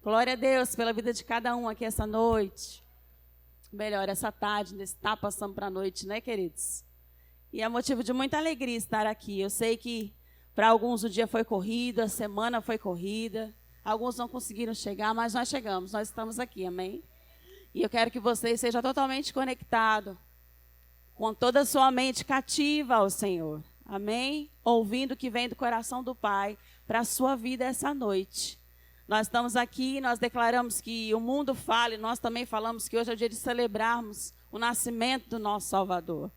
Glória a Deus pela vida de cada um aqui essa noite. Melhor, essa tarde, ainda está passando para a noite, né, queridos? E é motivo de muita alegria estar aqui. Eu sei que para alguns o dia foi corrido, a semana foi corrida. Alguns não conseguiram chegar, mas nós chegamos, nós estamos aqui, amém? E eu quero que você seja totalmente conectado, com toda a sua mente cativa ao Senhor, amém? Ouvindo o que vem do coração do Pai para a sua vida essa noite. Nós estamos aqui, nós declaramos que o mundo fala, e nós também falamos que hoje é o dia de celebrarmos o nascimento do nosso Salvador.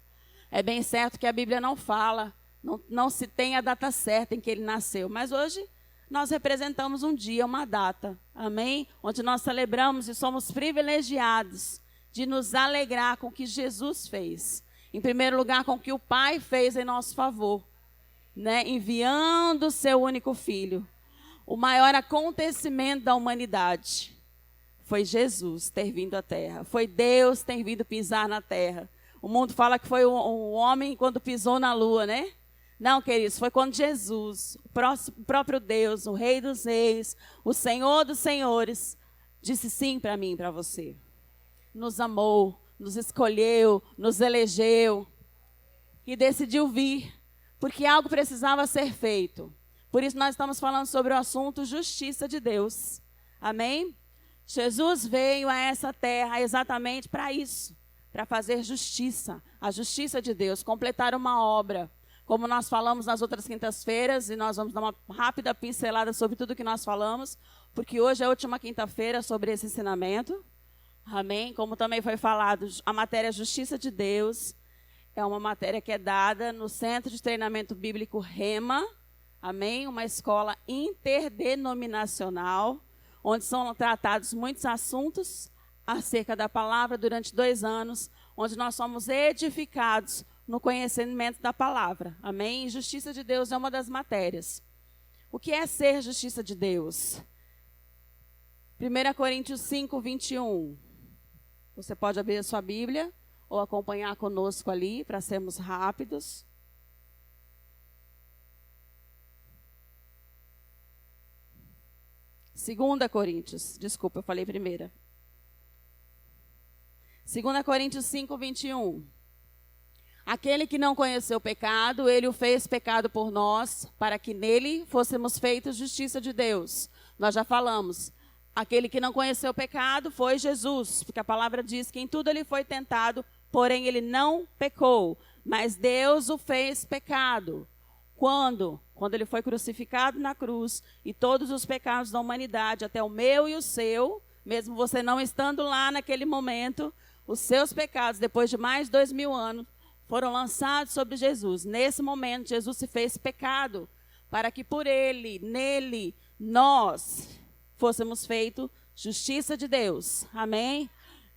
É bem certo que a Bíblia não fala, não se tem a data certa em que ele nasceu, mas hoje nós representamos um dia, uma data, amém? Onde nós celebramos e somos privilegiados de nos alegrar com o que Jesus fez. Em primeiro lugar, com o que o Pai fez em nosso favor, né? Enviando o seu único Filho. O maior acontecimento da humanidade foi Jesus ter vindo à Terra. Foi Deus ter vindo pisar na Terra. O mundo fala que foi o homem quando pisou na lua, né? Não, queridos, foi quando Jesus, o próprio Deus, o Rei dos Reis, o Senhor dos Senhores, disse sim para mim e para você. Nos amou, nos escolheu, nos elegeu e decidiu vir, porque algo precisava ser feito. Por isso nós estamos falando sobre o assunto justiça de Deus. Amém? Jesus veio a essa terra exatamente para isso, para fazer justiça, a justiça de Deus, completar uma obra. Como nós falamos nas outras quintas-feiras, e nós vamos dar uma rápida pincelada sobre tudo que nós falamos, porque hoje é a última quinta-feira sobre esse ensinamento. Amém? Como também foi falado, a matéria Justiça de Deus é uma matéria que é dada no Centro de Treinamento Bíblico Rema. Amém? Uma escola interdenominacional, onde são tratados muitos assuntos acerca da palavra durante 2 anos, onde nós somos edificados no conhecimento da palavra. Amém? E justiça de Deus é uma das matérias. O que é ser justiça de Deus? 1 Coríntios 5, 21. Você pode abrir a sua Bíblia ou acompanhar conosco ali, para sermos rápidos. Segunda Coríntios, desculpa, eu falei primeira. 2 Coríntios 5, 21. Aquele que não conheceu o pecado, ele o fez pecado por nós, para que nele fôssemos feitos justiça de Deus. Nós já falamos, aquele que não conheceu o pecado foi Jesus, porque a palavra diz que em tudo ele foi tentado, porém ele não pecou, mas Deus o fez pecado. Quando? Quando ele foi crucificado na cruz e todos os pecados da humanidade, até o meu e o seu, mesmo você não estando lá naquele momento, os seus pecados, depois de mais de 2000 anos, foram lançados sobre Jesus. Nesse momento, Jesus se fez pecado, para que por ele, nele, nós fôssemos feitos justiça de Deus. Amém?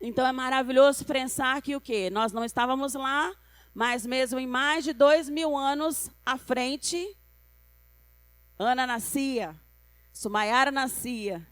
Então é maravilhoso pensar que o quê? Nós não estávamos lá, mas mesmo em mais de 2000 anos à frente, Ana nascia, Sumaiara nascia,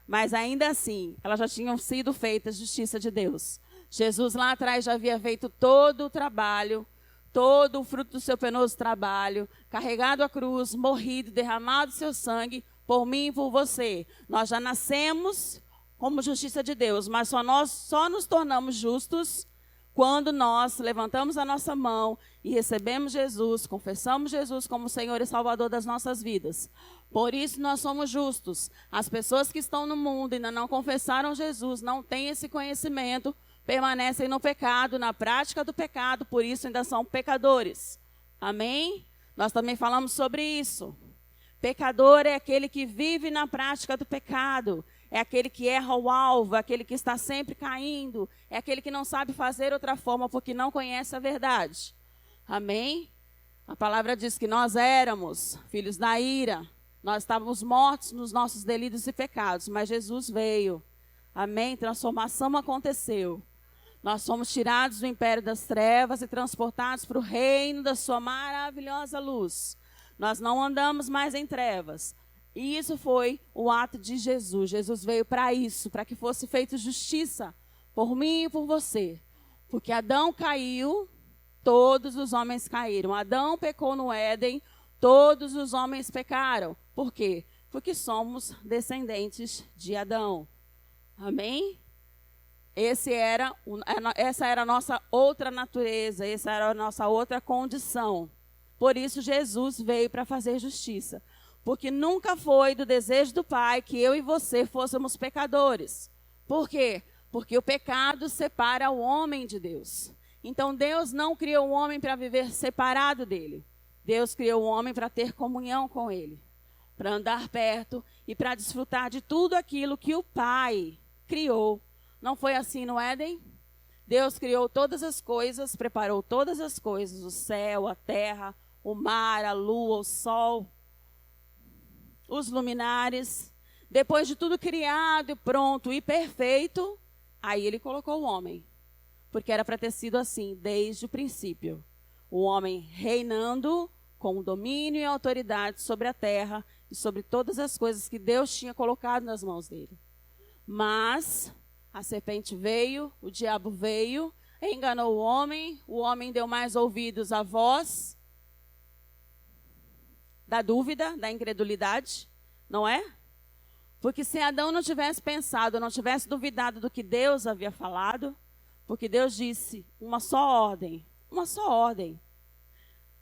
mas ainda assim, elas já tinham sido feitas justiça de Deus. Jesus lá atrás já havia feito todo o trabalho, todo o fruto do seu penoso trabalho, carregado a cruz, morrido, derramado seu sangue por mim e por você. Nós já nascemos como justiça de Deus, mas nós só nos tornamos justos quando nós levantamos a nossa mão e recebemos Jesus, confessamos Jesus como Senhor e Salvador das nossas vidas. Por isso nós somos justos. As pessoas que estão no mundo e ainda não confessaram Jesus, não têm esse conhecimento, permanecem no pecado, na prática do pecado, por isso ainda são pecadores. Amém? Nós também falamos sobre isso. Pecador é aquele que vive na prática do pecado. É aquele que erra o alvo, é aquele que está sempre caindo, é aquele que não sabe fazer outra forma porque não conhece a verdade. Amém? A palavra diz que nós éramos filhos da ira, nós estávamos mortos nos nossos delitos e pecados, mas Jesus veio. Amém? Transformação aconteceu. Nós fomos tirados do império das trevas e transportados para o reino da sua maravilhosa luz. Nós não andamos mais em trevas. E isso foi o ato de Jesus. Jesus veio para isso, para que fosse feita justiça por mim e por você. Porque Adão caiu, todos os homens caíram. Adão pecou no Éden, todos os homens pecaram. Por quê? Porque somos descendentes de Adão. Amém? Essa era a nossa outra natureza, essa era a nossa outra condição. Por isso Jesus veio para fazer justiça. Porque nunca foi do desejo do Pai que eu e você fôssemos pecadores. Por quê? Porque o pecado separa o homem de Deus. Então Deus não criou o homem para viver separado dele. Deus criou o homem para ter comunhão com ele, para andar perto e para desfrutar de tudo aquilo que o Pai criou. Não foi assim no Éden? Deus criou todas as coisas, preparou todas as coisas, o céu, a terra, o mar, a lua, o sol, os luminares. Depois de tudo criado e pronto e perfeito, aí ele colocou o homem. Porque era para ter sido assim desde o princípio. O homem reinando com domínio e autoridade sobre a terra e sobre todas as coisas que Deus tinha colocado nas mãos dele. Mas a serpente veio, o diabo veio, enganou o homem deu mais ouvidos à voz da dúvida, da incredulidade, não é? Porque se Adão não tivesse pensado, não tivesse duvidado do que Deus havia falado, porque Deus disse uma só ordem.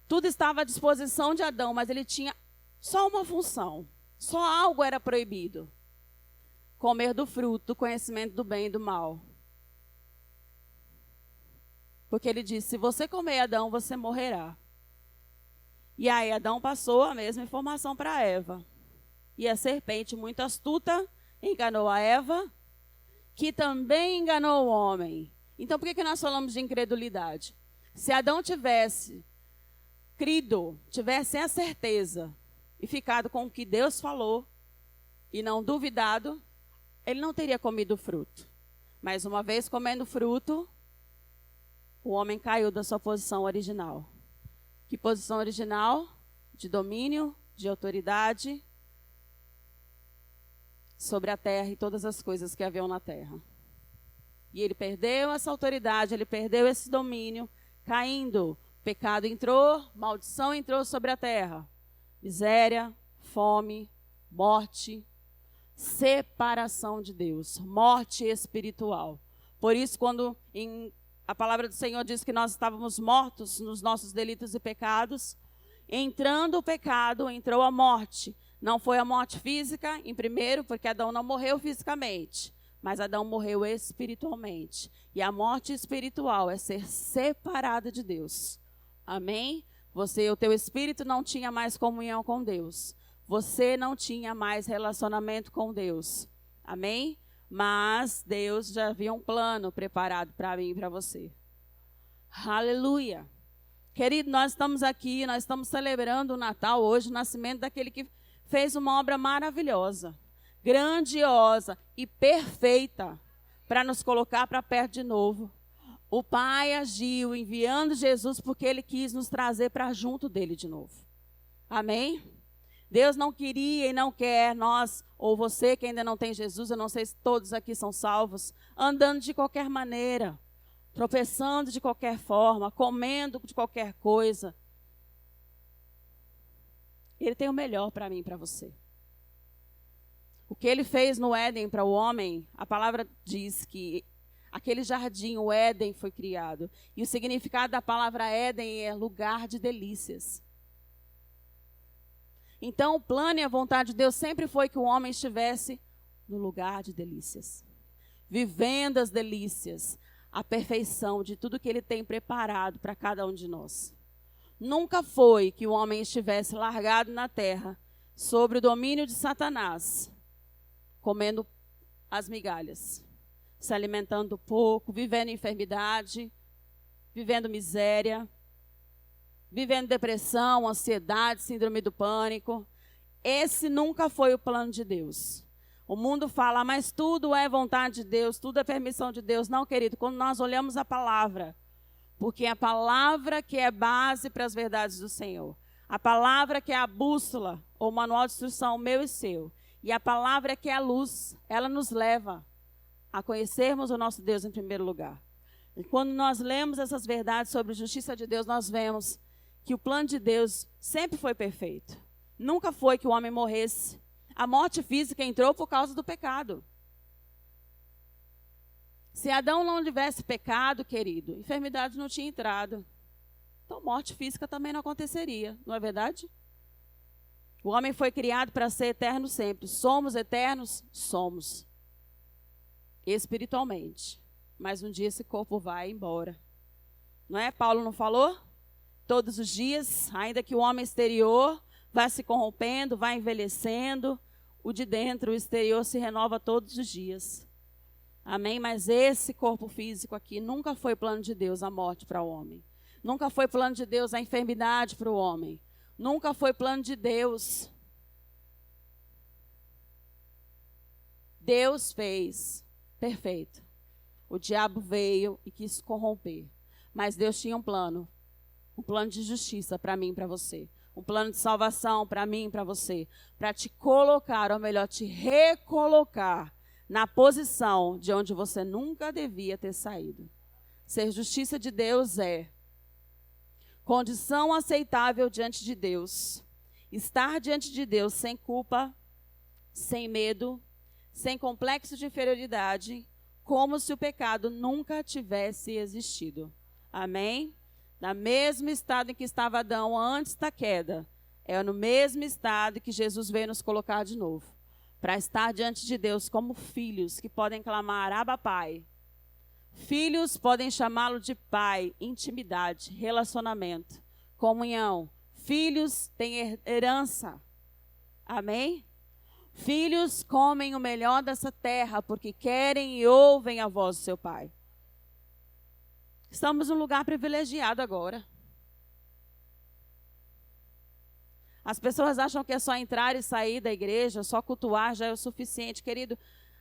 Tudo estava à disposição de Adão, mas ele tinha só uma função. Só algo era proibido. Comer do fruto, do conhecimento do bem e do mal. Porque ele disse, se você comer, Adão, você morrerá. E aí Adão passou a mesma informação para Eva. E a serpente, muito astuta, enganou a Eva, que também enganou o homem. Então, por que nós falamos de incredulidade? Se Adão tivesse crido, tivesse a certeza e ficado com o que Deus falou e não duvidado, ele não teria comido o fruto. Mas uma vez comendo o fruto, o homem caiu da sua posição original. Que posição original? De domínio, de autoridade sobre a terra e todas as coisas que haviam na terra. E ele perdeu essa autoridade, ele perdeu esse domínio, caindo. Pecado entrou, maldição entrou sobre a terra. Miséria, fome, morte, separação de Deus, morte espiritual. Por isso, quando a palavra do Senhor diz que nós estávamos mortos nos nossos delitos e pecados, entrando o pecado, entrou a morte. Não foi a morte física, em primeiro, porque Adão não morreu fisicamente. Mas Adão morreu espiritualmente. E a morte espiritual é ser separado de Deus. Amém? O teu espírito não tinha mais comunhão com Deus. Você não tinha mais relacionamento com Deus. Amém? Mas Deus já havia um plano preparado para mim e para você. Aleluia. Querido, nós estamos aqui, nós estamos celebrando o Natal hoje, o nascimento daquele que fez uma obra maravilhosa, grandiosa e perfeita para nos colocar para perto de novo. O Pai agiu enviando Jesus porque Ele quis nos trazer para junto dEle de novo. Amém? Deus não queria e não quer nós, ou você que ainda não tem Jesus, eu não sei se todos aqui são salvos, andando de qualquer maneira, tropeçando de qualquer forma, comendo de qualquer coisa. Ele tem o melhor para mim e para você. O que ele fez no Éden para o homem, a palavra diz que aquele jardim, o Éden, foi criado. E o significado da palavra Éden é lugar de delícias. Então, o plano e a vontade de Deus sempre foi que o homem estivesse no lugar de delícias. Vivendo as delícias, a perfeição de tudo que Ele tem preparado para cada um de nós. Nunca foi que o homem estivesse largado na terra, sobre o domínio de Satanás, comendo as migalhas, se alimentando pouco, vivendo enfermidade, vivendo miséria, vivendo depressão, ansiedade, síndrome do pânico. Esse nunca foi o plano de Deus. O mundo fala, mas tudo é vontade de Deus, tudo é permissão de Deus. Não, querido, quando nós olhamos a palavra, porque é a palavra que é base para as verdades do Senhor. A palavra que é a bússola, ou manual de instrução meu e seu. E a palavra que é a luz, ela nos leva a conhecermos o nosso Deus em primeiro lugar. E quando nós lemos essas verdades sobre a justiça de Deus, nós vemos que o plano de Deus sempre foi perfeito. Nunca foi que o homem morresse. A morte física entrou por causa do pecado. Se Adão não tivesse pecado, querido, enfermidade não tinha entrado. Então, morte física também não aconteceria, não é verdade? O homem foi criado para ser eterno sempre. Somos eternos? Somos. Espiritualmente. Mas um dia esse corpo vai embora. Não é? Paulo não falou? Todos os dias, ainda que o homem exterior vá se corrompendo, vá envelhecendo, o de dentro, o exterior, se renova todos os dias. Amém? Mas esse corpo físico aqui nunca foi plano de Deus, a morte para o homem. Nunca foi plano de Deus, a enfermidade para o homem. Nunca foi plano de Deus. Deus fez. Perfeito. O diabo veio e quis corromper. Mas Deus tinha um plano de justiça para mim e para você. Um plano de salvação para mim e para você. Para te colocar, ou melhor, te recolocar na posição de onde você nunca devia ter saído. Ser justiça de Deus é condição aceitável diante de Deus. Estar diante de Deus sem culpa, sem medo, sem complexo de inferioridade, como se o pecado nunca tivesse existido. Amém? No mesmo estado em que estava Adão antes da queda, é no mesmo estado que Jesus veio nos colocar de novo. Para estar diante de Deus como filhos que podem clamar, Abba, Pai. Filhos podem chamá-lo de pai, intimidade, relacionamento, comunhão. Filhos têm herança. Amém? Filhos comem o melhor dessa terra porque querem e ouvem a voz do seu pai. Estamos num lugar privilegiado agora. As pessoas acham que é só entrar e sair da igreja, só cultuar já é o suficiente. Querido,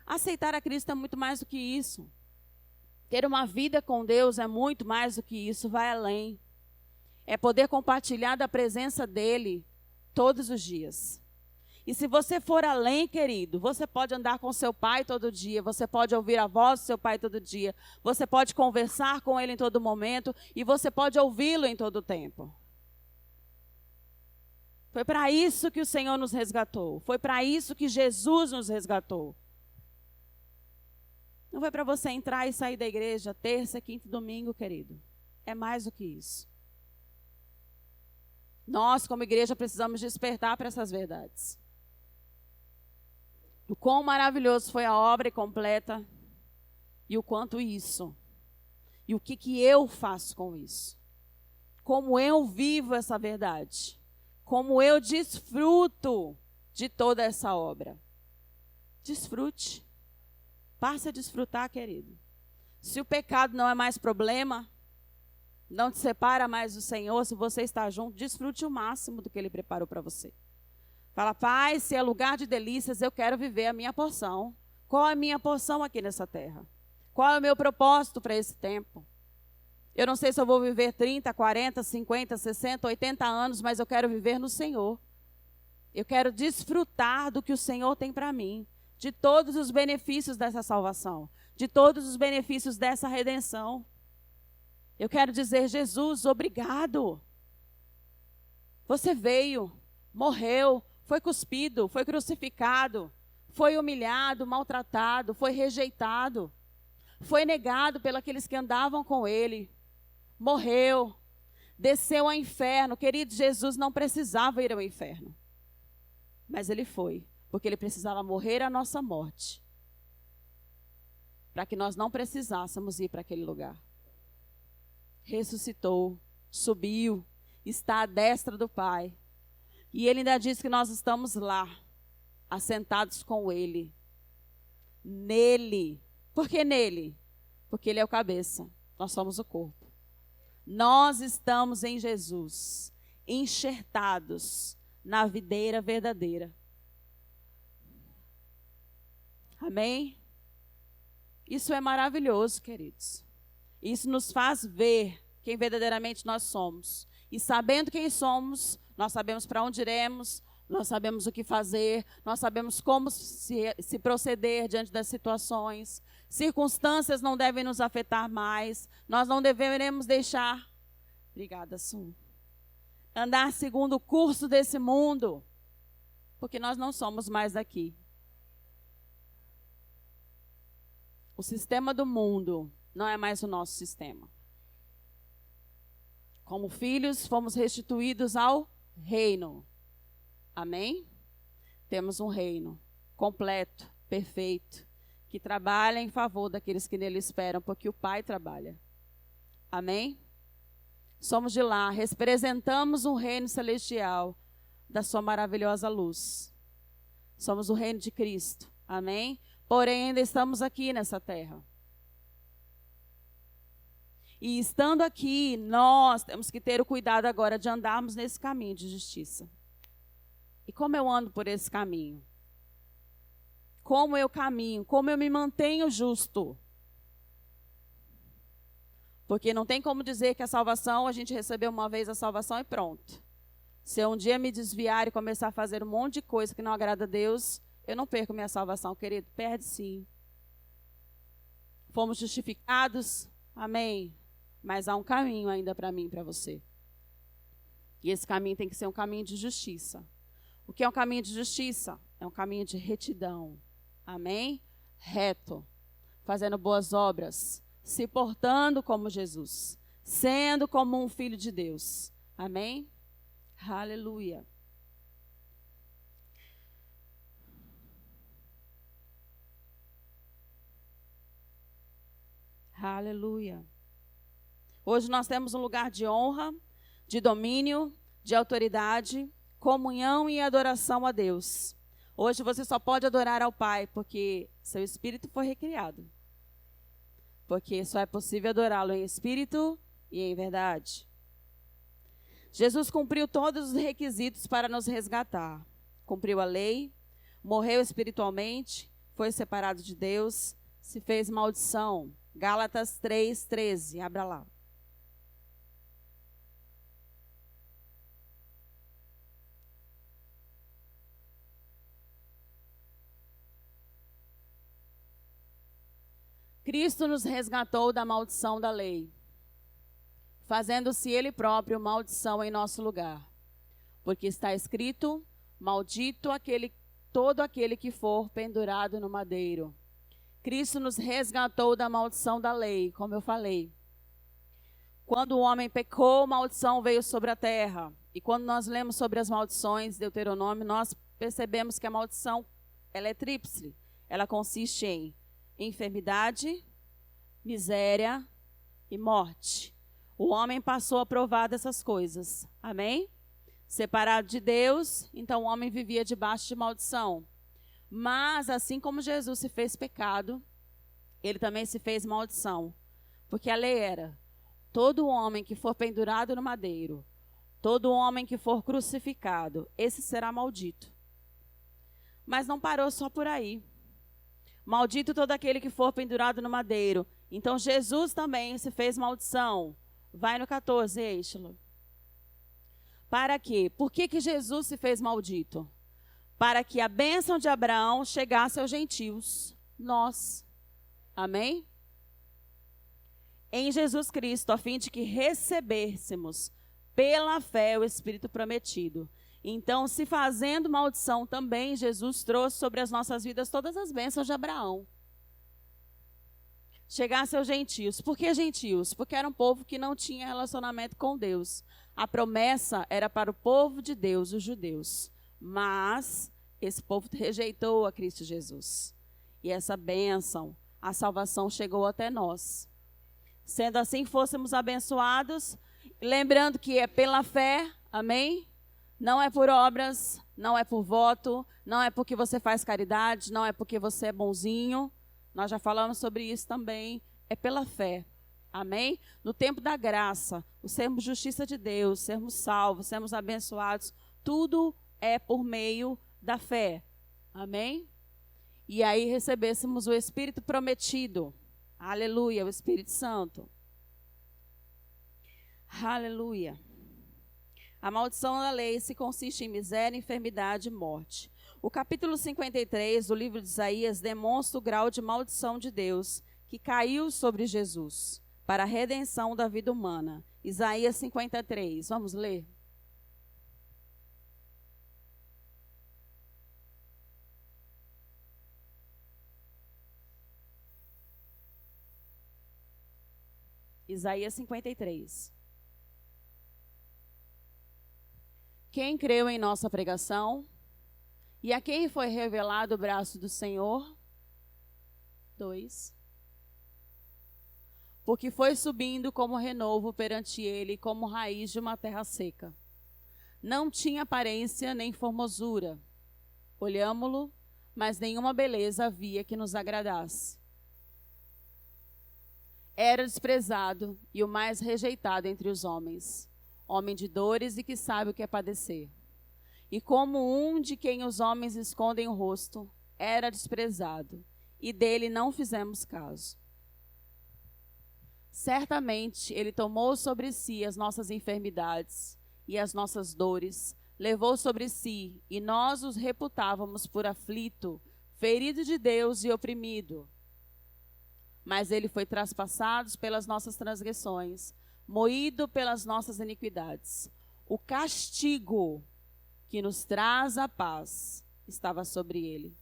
aceitar a Cristo é muito mais do que isso. Ter uma vida com Deus é muito mais do que isso, vai além. É poder compartilhar da presença dEle todos os dias. E se você for além, querido, você pode andar com seu pai todo dia, você pode ouvir a voz do seu pai todo dia, você pode conversar com ele em todo momento e você pode ouvi-lo em todo tempo. Foi para isso que o Senhor nos resgatou. Foi para isso que Jesus nos resgatou. Não foi para você entrar e sair da igreja terça, quinta e domingo, querido. É mais do que isso. Nós, como igreja, precisamos despertar para essas verdades. O quão maravilhoso foi a obra completa e o quanto isso. E o que eu faço com isso. Como eu vivo essa verdade. Como eu desfruto de toda essa obra. Desfrute. Passe a desfrutar, querido. Se o pecado não é mais problema, não te separa mais do Senhor, se você está junto, desfrute o máximo do que Ele preparou para você. Fala, Pai, se é lugar de delícias, eu quero viver a minha porção. Qual é a minha porção aqui nessa terra? Qual é o meu propósito para esse tempo? Eu não sei se eu vou viver 30, 40, 50, 60, 80 anos, mas eu quero viver no Senhor. Eu quero desfrutar do que o Senhor tem para mim. De todos os benefícios dessa salvação. De todos os benefícios dessa redenção. Eu quero dizer, Jesus, obrigado. Você veio, morreu, foi cuspido, foi crucificado, foi humilhado, maltratado, foi rejeitado, foi negado pelos aqueles que andavam com ele, morreu, desceu ao inferno. Querido, Jesus não precisava ir ao inferno, mas ele foi, porque ele precisava morrer a nossa morte, para que nós não precisássemos ir para aquele lugar. Ressuscitou, subiu, está à destra do Pai. E ele ainda diz que nós estamos lá, assentados com ele. Nele. Por que nele? Porque ele é o cabeça, nós somos o corpo. Nós estamos em Jesus, enxertados na videira verdadeira. Amém? Isso é maravilhoso, queridos. Isso nos faz ver quem verdadeiramente nós somos. E sabendo quem somos, nós sabemos para onde iremos, nós sabemos o que fazer, nós sabemos como se proceder diante das situações. Circunstâncias não devem nos afetar mais. Nós não deveremos deixar, obrigada, Su, andar segundo o curso desse mundo. Porque nós não somos mais daqui. O sistema do mundo não é mais o nosso sistema. Como filhos, fomos restituídos ao reino. Amém? Temos um reino completo, perfeito, que trabalha em favor daqueles que nele esperam, porque o Pai trabalha. Amém? Somos de lá, representamos um reino celestial da sua maravilhosa luz. Somos o reino de Cristo. Amém? Porém, ainda estamos aqui nessa terra. E estando aqui, nós temos que ter o cuidado agora de andarmos nesse caminho de justiça. E como eu ando por esse caminho? Como eu caminho? Como eu me mantenho justo? Porque não tem como dizer que a salvação, a gente recebeu uma vez a salvação e pronto. Se eu um dia me desviar e começar a fazer um monte de coisa que não agrada a Deus, eu não perco minha salvação, querido. Perde sim. Fomos justificados, amém. Mas há um caminho ainda para mim e para você. E esse caminho tem que ser um caminho de justiça. O que é um caminho de justiça? É um caminho de retidão. Amém? Reto. Fazendo boas obras. Se portando como Jesus. Sendo como um filho de Deus. Amém? Aleluia. Aleluia. Hoje nós temos um lugar de honra, de domínio, de autoridade, comunhão e adoração a Deus. Hoje você só pode adorar ao Pai porque seu espírito foi recriado. Porque só é possível adorá-lo em espírito e em verdade. Jesus cumpriu todos os requisitos para nos resgatar. Cumpriu a lei, morreu espiritualmente, foi separado de Deus, se fez maldição. Gálatas 3:13, abra lá. Cristo nos resgatou da maldição da lei, fazendo-se Ele próprio maldição em nosso lugar. Porque está escrito, maldito todo aquele que for pendurado no madeiro. Cristo nos resgatou da maldição da lei, como eu falei. Quando o homem pecou, maldição veio sobre a terra. E quando nós lemos sobre as maldições, Deuteronômio, nós percebemos que a maldição, ela é tríplice. Ela consiste em enfermidade, miséria e morte. O homem passou a provar dessas coisas. Amém? Separado de Deus, então o homem vivia debaixo de maldição. Mas assim como Jesus se fez pecado, ele também se fez maldição. Porque a lei era, todo homem que for pendurado no madeiro, todo homem que for crucificado, esse será maldito. Mas não parou só por aí. Maldito todo aquele que for pendurado no madeiro. Então Jesus também se fez maldição. Vai no 14, Eixlo. Para quê? Por que Jesus se fez maldito? Para que a bênção de Abraão chegasse aos gentios. Nós. Amém? Em Jesus Cristo, a fim de que recebêssemos pela fé o Espírito prometido. Então, se fazendo maldição também, Jesus trouxe sobre as nossas vidas todas as bênçãos de Abraão. Chegasse aos gentios. Por que gentios? Porque era um povo que não tinha relacionamento com Deus. A promessa era para o povo de Deus, os judeus. Mas esse povo rejeitou a Cristo Jesus. E essa bênção, a salvação chegou até nós. Sendo assim, fôssemos abençoados, lembrando que é pela fé, amém? Não é por obras, não é por voto, não é porque você faz caridade, não é porque você é bonzinho. Nós já falamos sobre isso também. É pela fé. Amém? No tempo da graça, o sermos justiça de Deus, sermos salvos, sermos abençoados, tudo é por meio da fé. Amém? E aí recebêssemos o Espírito prometido. Aleluia, o Espírito Santo. Aleluia. A maldição da lei se consiste em miséria, enfermidade e morte. O capítulo 53 do livro de Isaías demonstra o grau de maldição de Deus que caiu sobre Jesus para a redenção da vida humana. Isaías 53, vamos ler? Isaías 53. Quem creu em nossa pregação? E a quem foi revelado o braço do Senhor? 2. Porque foi subindo como renovo perante ele, como raiz de uma terra seca. Não tinha aparência nem formosura. Olhámo-lo, mas nenhuma beleza havia que nos agradasse. Era desprezado e o mais rejeitado entre os homens, homem de dores e que sabe o que é padecer. E como um de quem os homens escondem o rosto, era desprezado, e dele não fizemos caso. Certamente ele tomou sobre si as nossas enfermidades e as nossas dores, levou sobre si, e nós os reputávamos por aflito, ferido de Deus e oprimido. Mas ele foi traspassado pelas nossas transgressões, moído pelas nossas iniquidades. O castigo que nos traz a paz estava sobre ele,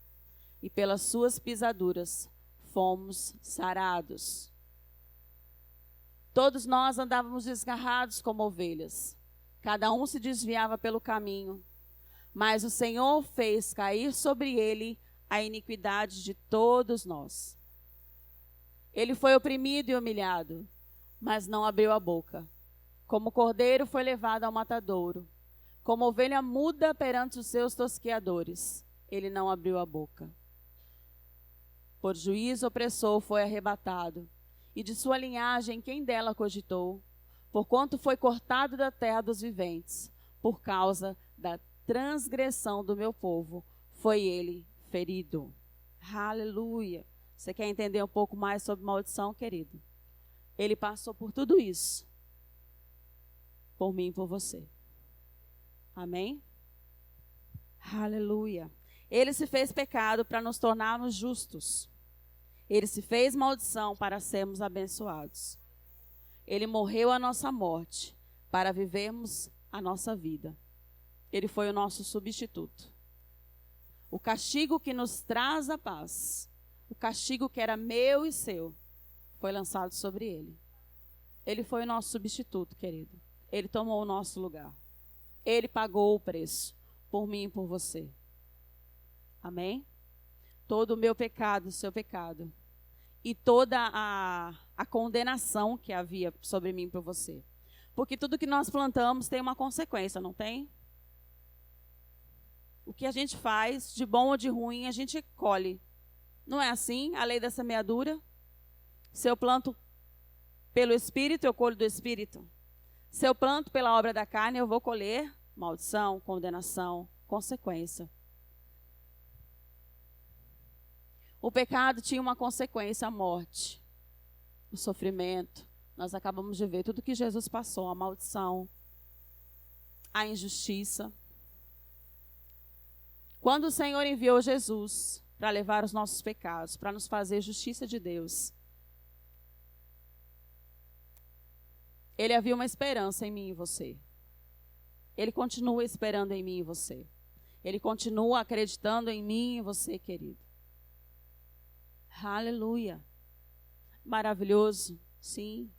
e pelas suas pisaduras fomos sarados. Todos nós andávamos desgarrados como ovelhas, cada um se desviava pelo caminho, mas o Senhor fez cair sobre ele a iniquidade de todos nós. Ele foi oprimido e humilhado, mas não abriu a boca. Como cordeiro foi levado ao matadouro, como ovelha muda perante os seus tosqueadores, ele não abriu a boca. Por juízo opressor foi arrebatado, e de sua linhagem quem dela cogitou? Porquanto foi cortado da terra dos viventes, por causa da transgressão do meu povo, foi ele ferido. Aleluia! Você quer entender um pouco mais sobre maldição, querido? Ele passou por tudo isso, por mim e por você. Amém? Aleluia! Ele se fez pecado para nos tornarmos justos. Ele se fez maldição para sermos abençoados. Ele morreu a nossa morte para vivermos a nossa vida. Ele foi o nosso substituto. O castigo que nos traz a paz, o castigo que era meu e seu, foi lançado sobre ele. Ele foi o nosso substituto, querido. Ele tomou o nosso lugar. Ele pagou o preço por mim e por você. Amém? Todo o meu pecado, o seu pecado. E toda a condenação que havia sobre mim e por você. Porque tudo que nós plantamos tem uma consequência, não tem? O que a gente faz, de bom ou de ruim, a gente colhe. Não é assim a lei da semeadura? Se eu planto pelo Espírito, eu colho do Espírito. Se eu planto pela obra da carne, eu vou colher maldição, condenação, consequência. O pecado tinha uma consequência, a morte, o sofrimento. Nós acabamos de ver tudo que Jesus passou, a maldição, a injustiça. Quando o Senhor enviou Jesus para levar os nossos pecados, para nos fazer justiça de Deus, Ele havia uma esperança em mim e você. Ele continua esperando em mim e você. Ele continua acreditando em mim e você, querido. Aleluia. Maravilhoso, sim.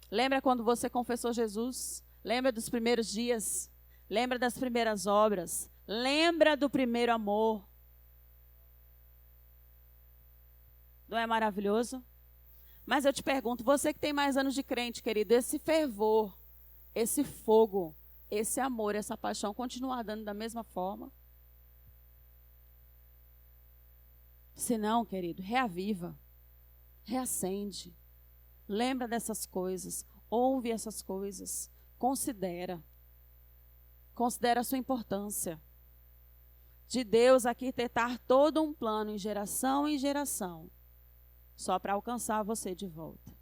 Lembra quando você confessou Jesus? Lembra dos primeiros dias? Lembra das primeiras obras? Lembra do primeiro amor? Não é maravilhoso? Mas eu te pergunto, você que tem mais anos de crente, querido, esse fervor, esse fogo, esse amor, essa paixão, continua dando da mesma forma? Se não, querido, reaviva, reacende, lembra dessas coisas, ouve essas coisas, considera a sua importância. De Deus arquitetar todo um plano em geração, só para alcançar você de volta.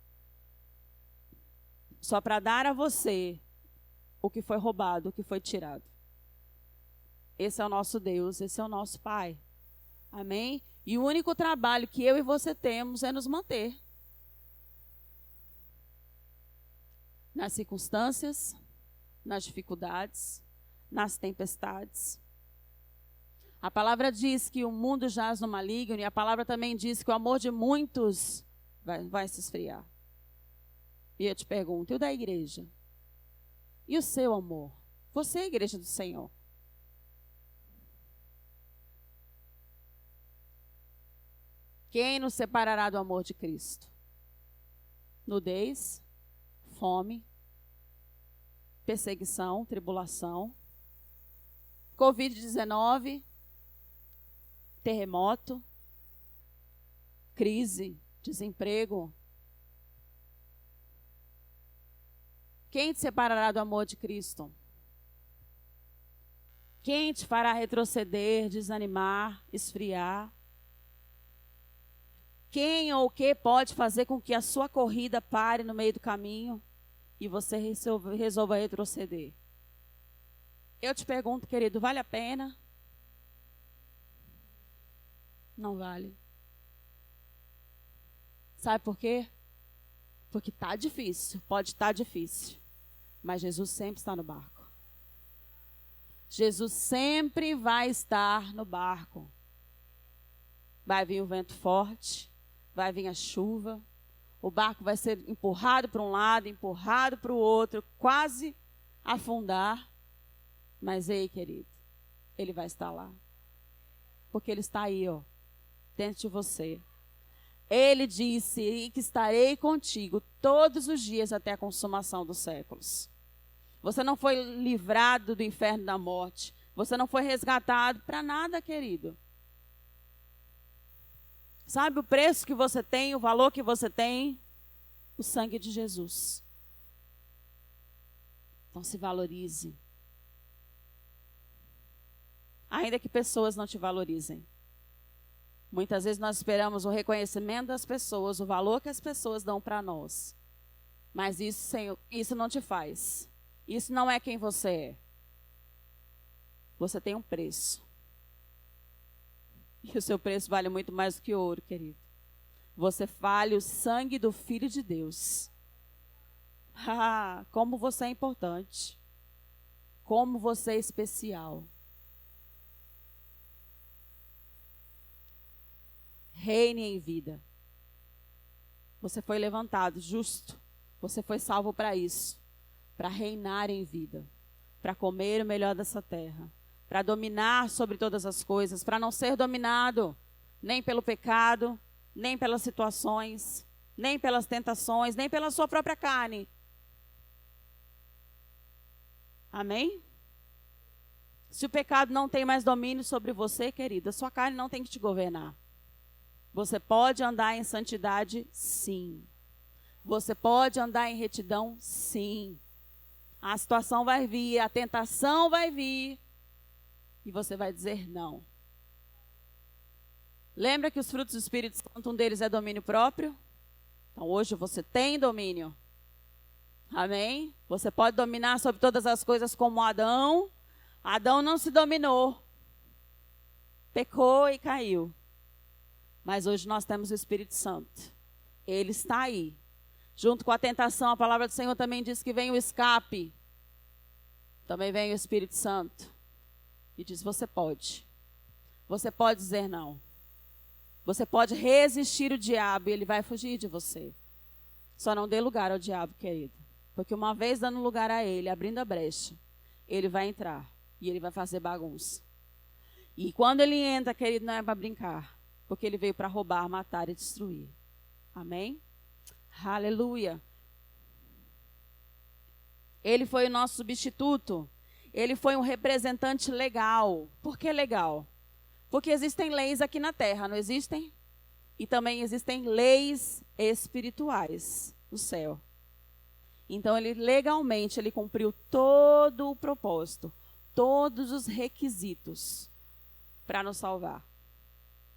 Só para dar a você o que foi roubado, o que foi tirado. Esse é o nosso Deus, esse é o nosso Pai. Amém? E o único trabalho que eu e você temos é nos manter. Nas circunstâncias, nas dificuldades, nas tempestades. A palavra diz que o mundo jaz no maligno e a palavra também diz que o amor de muitos vai se esfriar. E eu te pergunto, e o da igreja? E o seu amor? Você é a igreja do Senhor. Quem nos separará do amor de Cristo? Nudez, fome, perseguição, tribulação, Covid-19, terremoto, crise, desemprego. Quem te separará do amor de Cristo? Quem te fará retroceder, desanimar, esfriar? Quem ou o que pode fazer com que a sua corrida pare no meio do caminho e você resolva retroceder? Eu te pergunto, querido, vale a pena? Não vale. Sabe por quê? Porque está difícil, pode estar difícil, mas Jesus sempre está no barco. Jesus sempre vai estar no barco. Vai vir o vento forte, vai vir a chuva, o barco vai ser empurrado para um lado, empurrado para o outro, quase afundar. Mas ei, querido, ele vai estar lá. Porque ele está aí, ó, dentro de você. Ele disse que estarei contigo todos os dias até a consumação dos séculos. Você não foi livrado do inferno da morte. Você não foi resgatado para nada, querido. Sabe o preço que você tem, o valor que você tem? O sangue de Jesus. Então se valorize. Ainda que pessoas não te valorizem. Muitas vezes nós esperamos o reconhecimento das pessoas, o valor que as pessoas dão para nós. Mas isso não te faz. Isso não é quem você é. Você tem um preço. E o seu preço vale muito mais do que ouro, querido. Você vale o sangue do Filho de Deus. Ah, como você é importante. Como você é especial. Reine em vida. Você foi levantado justo. Você foi salvo para isso. Para reinar em vida. Para comer o melhor dessa terra. Para dominar sobre todas as coisas. Para não ser dominado nem pelo pecado, nem pelas situações, nem pelas tentações, nem pela sua própria carne. Amém? Se o pecado não tem mais domínio sobre você, querida, sua carne não tem que te governar. Você pode andar em santidade, sim. Você pode andar em retidão, sim. A situação vai vir, a tentação vai vir. E você vai dizer não. Lembra que os frutos do Espírito Santo, um deles é domínio próprio? Então hoje você tem domínio. Amém? Você pode dominar sobre todas as coisas como Adão. Adão não se dominou. Pecou e caiu. Mas hoje nós temos o Espírito Santo. Ele está aí. Junto com a tentação, a palavra do Senhor também diz que vem o escape. Também vem o Espírito Santo. E diz, você pode. Você pode dizer não. Você pode resistir o diabo e ele vai fugir de você. Só não dê lugar ao diabo, querido. Porque uma vez dando lugar a ele, abrindo a brecha, ele vai entrar e ele vai fazer bagunça. E quando ele entra, querido, não é para brincar. Porque ele veio para roubar, matar e destruir. Amém? Aleluia. Ele foi o nosso substituto. Ele foi um representante legal. Por que legal? Porque existem leis aqui na terra, não existem? E também existem leis espirituais no céu. Então, ele legalmente, ele cumpriu todo o propósito, todos os requisitos para nos salvar.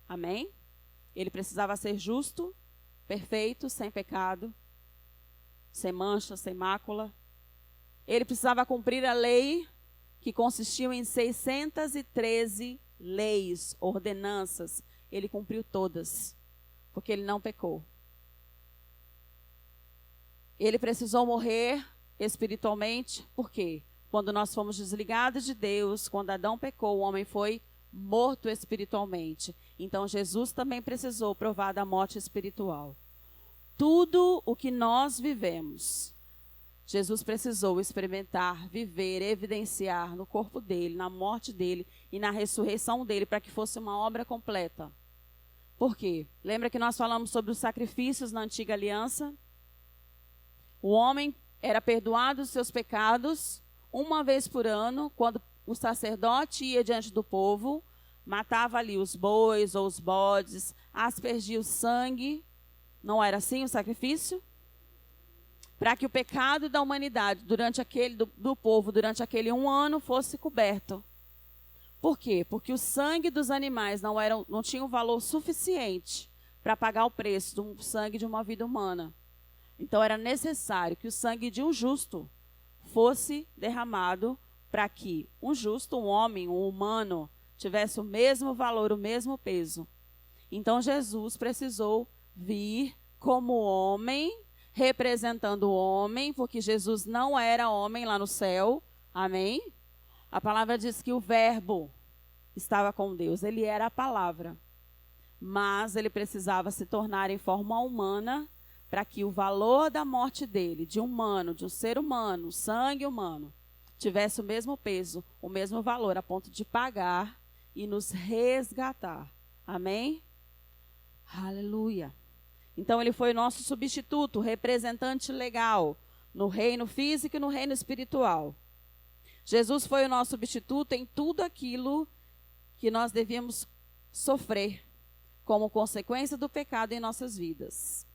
Amém? Ele precisava ser justo, perfeito, sem pecado, sem mancha, sem mácula. Ele precisava cumprir a lei que consistiu em 613 leis, ordenanças. Ele cumpriu todas, porque ele não pecou. Ele precisou morrer espiritualmente, por quê? Quando nós fomos desligados de Deus, quando Adão pecou, o homem foi morto espiritualmente. Então Jesus também precisou provar da morte espiritual. tudo o que nós vivemos, Jesus precisou experimentar, viver, evidenciar no corpo dele, na morte dele e na ressurreição dele, para que fosse uma obra completa. Por quê? Lembra que nós falamos sobre os sacrifícios na antiga aliança? O homem era perdoado os seus pecados uma vez por ano, quando o sacerdote ia diante do povo, matava ali os bois ou os bodes, aspergia o sangue. Não era assim o sacrifício? Para que o pecado da humanidade do povo durante aquele 1 ano fosse coberto. Por quê? Porque o sangue dos animais não tinha um valor suficiente para pagar o preço do sangue de uma vida humana. Então era necessário que o sangue de um justo fosse derramado para que um justo, um homem, um humano, tivesse o mesmo valor, o mesmo peso. Então Jesus precisou vir como homem, representando o homem, porque Jesus não era homem lá no céu. Amém? A palavra diz que o verbo estava com Deus, ele era a palavra. Mas ele precisava se tornar em forma humana para que o valor da morte dele, de humano, de um ser humano, sangue humano, tivesse o mesmo peso, o mesmo valor, a ponto de pagar e nos resgatar. Amém? Aleluia. Então ele foi o nosso substituto, representante legal, no reino físico e no reino espiritual. Jesus foi o nosso substituto em tudo aquilo que nós devíamos sofrer como consequência do pecado em nossas vidas.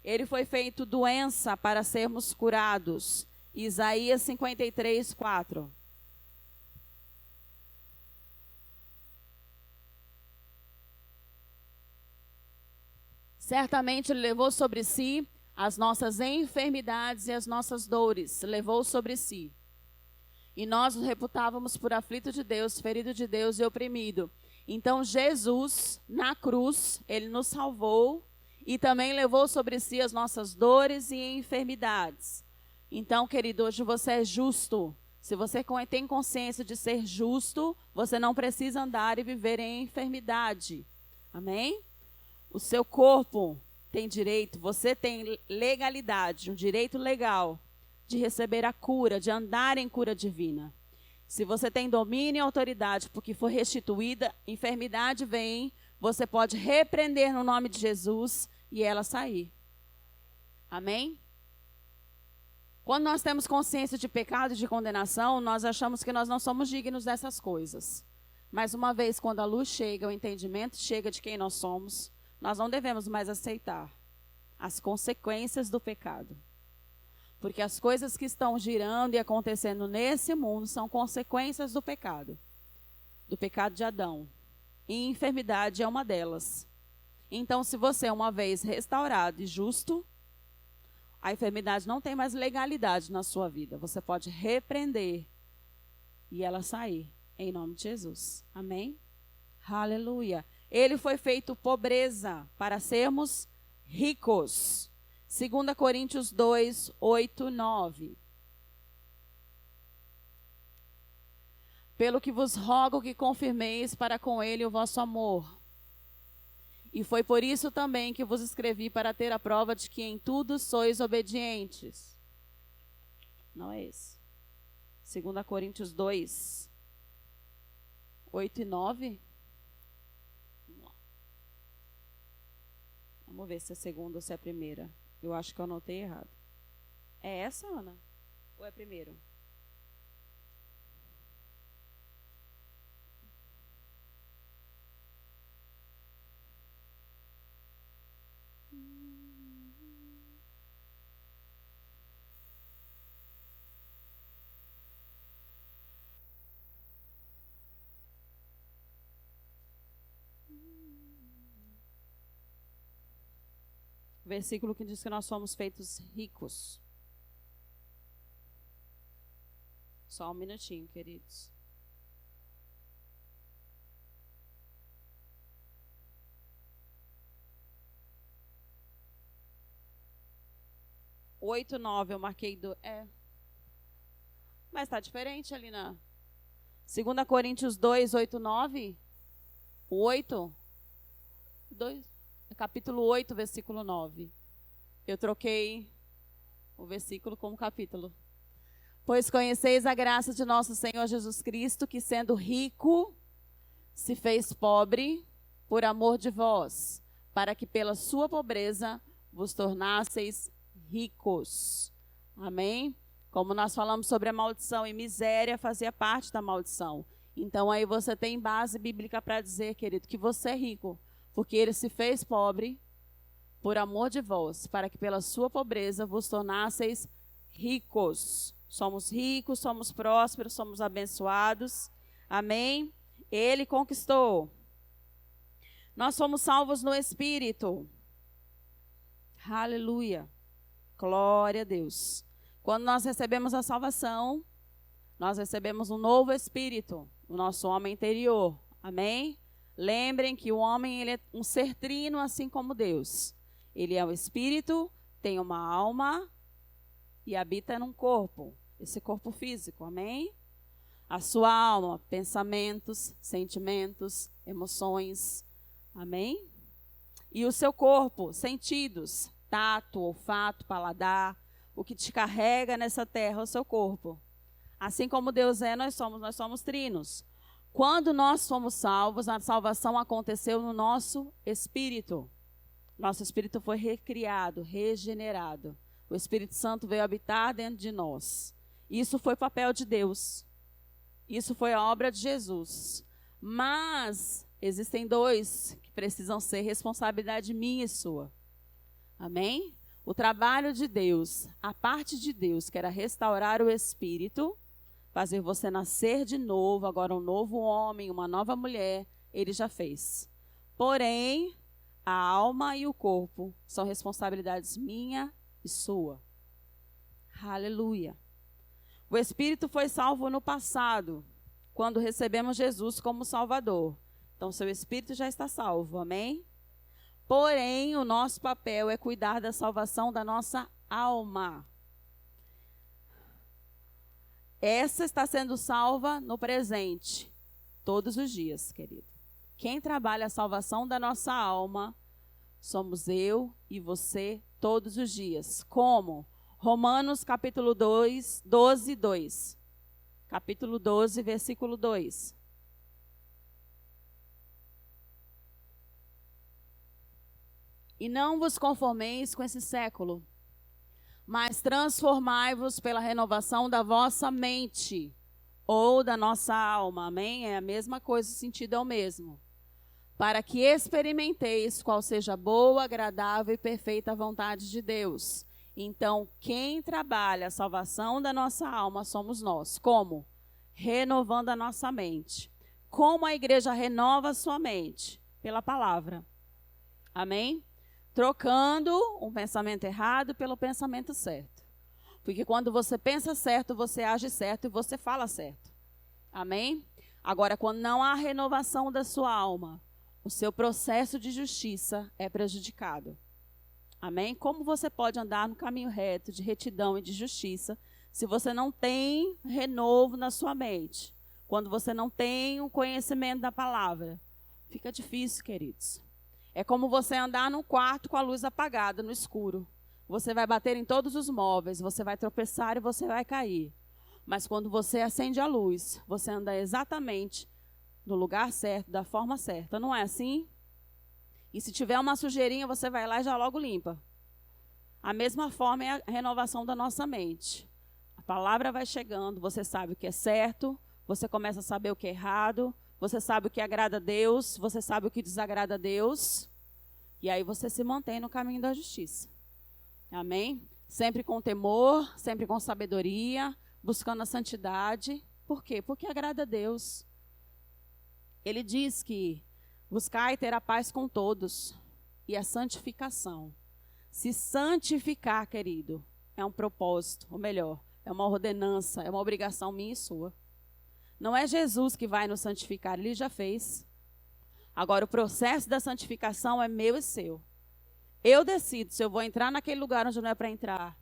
Ele foi feito doença para sermos curados. Isaías 53, 4. Certamente ele levou sobre si as nossas enfermidades e as nossas dores. Levou sobre si. E nós o reputávamos por aflito de Deus, ferido de Deus e oprimido. Então Jesus, na cruz, ele nos salvou e também levou sobre si as nossas dores e enfermidades. Então, querido, hoje você é justo. Se você tem consciência de ser justo, você não precisa andar e viver em enfermidade. Amém? O seu corpo tem direito, você tem legalidade, um direito legal de receber a cura, de andar em cura divina. Se você tem domínio e autoridade porque foi restituída, enfermidade vem, você pode repreender no nome de Jesus e ela sair. Amém? Quando nós temos consciência de pecado e de condenação, nós achamos que nós não somos dignos dessas coisas. Mas uma vez quando a luz chega, o entendimento chega de quem nós somos, nós não devemos mais aceitar as consequências do pecado. Porque as coisas que estão girando e acontecendo nesse mundo são consequências do pecado de Adão. E enfermidade é uma delas. Então, se você é uma vez restaurado e justo, a enfermidade não tem mais legalidade na sua vida. Você pode repreender e ela sair, em nome de Jesus. Amém? Aleluia. Ele foi feito pobreza para sermos ricos. 2 Coríntios 2, 8, 9. Pelo que vos rogo que confirmeis para com ele o vosso amor. E foi por isso também que vos escrevi para ter a prova de que em tudo sois obedientes. Não é esse. 2 Coríntios 2, 8 e 9. Vamos lá. Vamos ver se é a segunda ou se é a primeira. Eu acho que eu anotei errado. É essa, Ana? Ou é a primeira? Versículo que diz que nós somos feitos ricos. Só um minutinho, queridos. Oito, 9, eu marquei do... Mas está diferente ali na... 2 Coríntios 2, 8, 9. O 8? 2. capítulo 8, versículo 9. Eu troquei o versículo com o capítulo. Pois conheceis a graça de nosso Senhor Jesus Cristo, que sendo rico, se fez pobre por amor de vós, para que pela sua pobreza vos tornasseis ricos. Amém? Como nós falamos sobre a maldição, e miséria fazia parte da maldição. Então aí você tem base bíblica para dizer, querido, que você é rico, porque ele se fez pobre por amor de vós, para que pela sua pobreza vos tornasseis ricos. Somos ricos, somos prósperos, somos abençoados. Amém? Ele conquistou. Nós somos salvos no Espírito. Aleluia. Glória a Deus. Quando nós recebemos a salvação, nós recebemos um novo Espírito, o nosso homem interior. Amém? Lembrem que o homem ele é um ser trino, assim como Deus. Ele é um espírito, tem uma alma e habita num corpo. Esse corpo físico, amém? A sua alma, pensamentos, sentimentos, emoções, amém? E o seu corpo, sentidos, tato, olfato, paladar, o que te carrega nessa terra, o seu corpo. Assim como Deus é, nós somos trinos. Quando nós fomos salvos, a salvação aconteceu no nosso espírito. Nosso espírito foi recriado, regenerado. O Espírito Santo veio habitar dentro de nós. Isso foi papel de Deus. Isso foi a obra de Jesus. Mas existem dois que precisam ser responsabilidade minha e sua. Amém? O trabalho de Deus, a parte de Deus, que era restaurar o espírito, fazer você nascer de novo, agora um novo homem, uma nova mulher, ele já fez. Porém, a alma e o corpo são responsabilidades minha e sua. Aleluia. O espírito foi salvo no passado, quando recebemos Jesus como Salvador. Então, seu espírito já está salvo, amém? Porém, o nosso papel é cuidar da salvação da nossa alma. Essa está sendo salva no presente, todos os dias, querido. Quem trabalha a salvação da nossa alma somos eu e você todos os dias. Como? Romanos capítulo 12, 2. Capítulo 12, versículo 2. E não vos conformeis com esse século, mas transformai-vos pela renovação da vossa mente, ou da nossa alma, amém? É a mesma coisa, o sentido é o mesmo. Para que experimenteis qual seja a boa, agradável e perfeita vontade de Deus. Então, quem trabalha a salvação da nossa alma somos nós. Como? Renovando a nossa mente. Como a igreja renova a sua mente? Pela palavra. Amém? Trocando um pensamento errado pelo pensamento certo. Porque quando você pensa certo, você age certo e você fala certo. Amém? Agora, quando não há renovação da sua alma, o seu processo de justiça é prejudicado. Amém? Como você pode andar no caminho reto, de retidão e de justiça, se você não tem renovo na sua mente? Quando você não tem o conhecimento da palavra? Fica difícil, queridos. É como você andar num quarto com a luz apagada, no escuro. Você vai bater em todos os móveis, você vai tropeçar e você vai cair. Mas quando você acende a luz, você anda exatamente no lugar certo, da forma certa. Não é assim? E se tiver uma sujeirinha, você vai lá e já logo limpa. A mesma forma é a renovação da nossa mente. A palavra vai chegando, você sabe o que é certo, você começa a saber o que é errado, você sabe o que agrada a Deus, você sabe o que desagrada a Deus. E aí você se mantém no caminho da justiça. Amém? Sempre com temor, sempre com sabedoria, buscando a santidade. Por quê? Porque agrada a Deus. Ele diz que buscai ter a paz com todos e a santificação. Se santificar, querido, é um propósito, ou melhor, é uma ordenança, é uma obrigação minha e sua. Não é Jesus que vai nos santificar, ele já fez. Agora, o processo da santificação é meu e seu. Eu decido se eu vou entrar naquele lugar onde não é para entrar,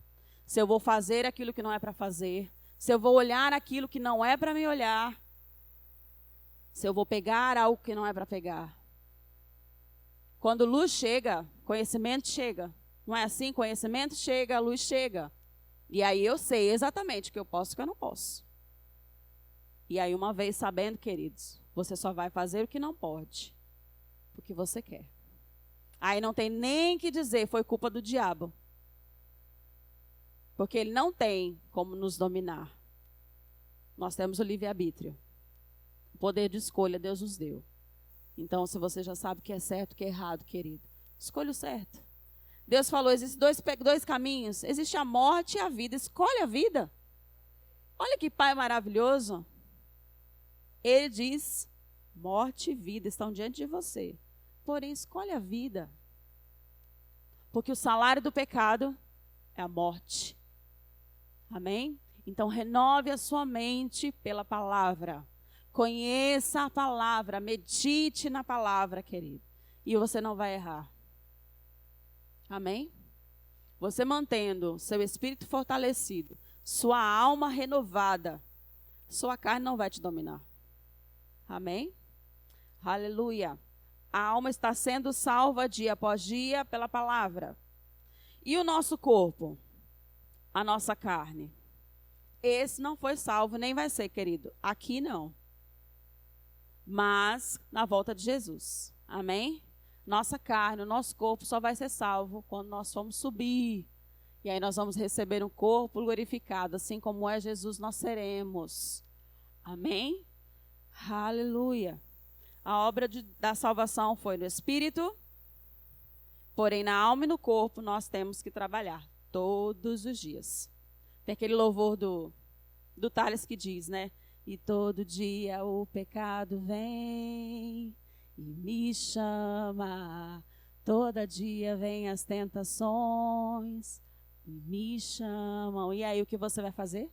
se eu vou fazer aquilo que não é para fazer, se eu vou olhar aquilo que não é para me olhar, se eu vou pegar algo que não é para pegar. Quando luz chega, conhecimento chega. Não é assim? Conhecimento chega, luz chega. E aí eu sei exatamente o que eu posso e o que eu não posso. E aí, uma vez sabendo, queridos, você só vai fazer o que não pode, porque você quer. Aí não tem nem que dizer, foi culpa do diabo. Porque ele não tem como nos dominar. Nós temos o livre-arbítrio. O poder de escolha Deus nos deu. Então, se você já sabe o que é certo, o que é errado, querido, escolha o certo. Deus falou, existem dois caminhos. Existe a morte e a vida. Escolhe a vida. Olha que pai maravilhoso. Ele diz, morte e vida estão diante de você. Porém, escolhe a vida. Porque o salário do pecado é a morte. Amém? Então, renove a sua mente pela palavra. Conheça a palavra, medite na palavra, querido. E você não vai errar. Amém? Você mantendo seu espírito fortalecido, sua alma renovada, sua carne não vai te dominar. Amém? Aleluia. A alma está sendo salva dia após dia pela palavra. E o nosso corpo? A nossa carne? Esse não foi salvo, nem vai ser, querido. Aqui não. Mas na volta de Jesus. Amém? Nossa carne, o nosso corpo só vai ser salvo quando nós formos subir. E aí nós vamos receber um corpo glorificado, assim como é Jesus, nós seremos. Amém? Aleluia. A obra da salvação foi no Espírito, porém na alma e no corpo nós temos que trabalhar todos os dias. Tem aquele louvor do Thales que diz, né? E todo dia o pecado vem e me chama. Todo dia vem as tentações e me chamam. E aí o que você vai fazer?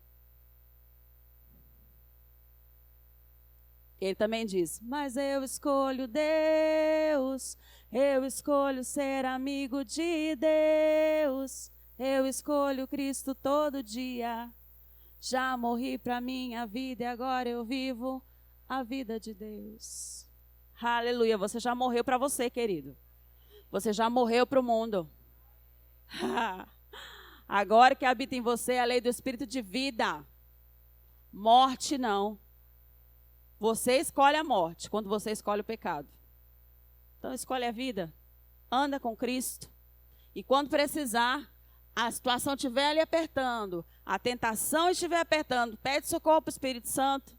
Ele também diz, mas eu escolho Deus, eu escolho ser amigo de Deus, eu escolho Cristo todo dia. Já morri para minha vida e agora eu vivo a vida de Deus. Aleluia, você já morreu para você, querido. Você já morreu para o mundo. Agora que habita em você é a lei do Espírito de vida. Morte não. Você escolhe a morte quando você escolhe o pecado. Então escolhe a vida. Anda com Cristo. E quando precisar, a situação estiver ali apertando, a tentação estiver apertando, pede socorro para o Espírito Santo.